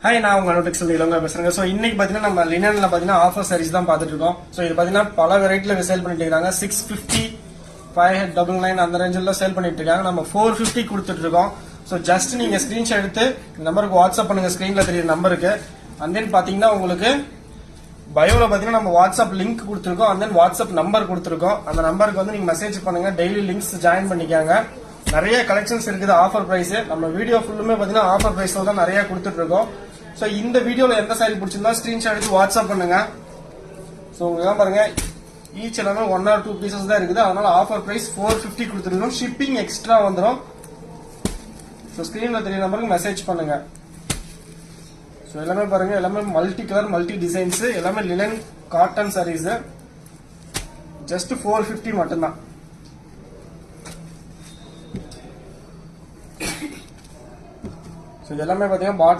Hi, நான் உங்க நோட்டிக்ஸில் இளங்க பேசுறேங்க. ஸோ இன்னைக்கு பார்த்தீங்கன்னா நம்ம லினன்ல பார்த்தீங்கன்னா ஆஃபர் சாரீஸ் தான் பார்த்துட்டு இருக்கோம். ஸோ இது பார்த்தீங்கன்னா பல வெரைட்டியில் சேல் பண்ணிட்டு இருக்காங்க. 650, 599 அந்த ரேஞ்சில் சேல் பண்ணிட்டு இருக்காங்க. நம்ம 450 கொடுத்துட்டு இருக்கோம். ஸோ ஜஸ்ட் நீங்க ஸ்கிரீன்ஷாட் எடுத்து இந்த நம்பருக்கு வாட்ஸ்அப் பண்ணுங்க, ஸ்கிரீன்ல தெரியுற நம்பருக்கு. அண்ட் தென் பாத்தீங்கன்னா உங்களுக்கு பயோல பாத்தீங்கன்னா நம்ம வாட்ஸ்அப் லிங்க் கொடுத்துருக்கோம். அண்ட் தென் வாட்ஸ்அப் நம்பர் கொடுத்துருக்கோம். அந்த நம்பருக்கு வந்து நீங்க மெசேஜ் பண்ணுங்க, டெய்லி லிங்க்ஸ் ஜாயின் பண்ணிக்காங்க. நிறைய கலெக்ஷன்ஸ் இருக்குது ஆஃபர் பிரைஸ். நம்ம வீடியோ ஃபுல்லுமே பாத்தீங்கன்னா ஆஃபர் பிரைஸ்ல தான் நிறைய கொடுத்துட்டு இருக்கோம். ஸோ இந்த வீடியோல எந்த சாரி பிடிச்சிருந்தா ஸ்கிரீன்ஷாட் எடுத்து வாட்ஸ்அப் பண்ணுங்க. ஸோ உங்களுக்கு பாருங்க, ஈச் எல்லாமே 1 or 2 பீசஸ் தான் இருக்குது. அதனால ஆஃபர் பிரைஸ் 450 கொடுத்துருக்கோம். ஷிப்பிங் எக்ஸ்ட்ரா வந்துடும். ஸோ ஸ்கிரீன்ல தெரிய நம்பருக்கு மெசேஜ் பண்ணுங்க. ஸோ எல்லாமே பாருங்க, எல்லாமே மல்டி கலர் மல்டி டிசைன்ஸ், எல்லாமே லினன் காட்டன் சாரீஸ். ஜஸ்ட் 450 மட்டும்தான். ஸோ எல்லாமே பாத்தீங்கன்னா பாட்டில்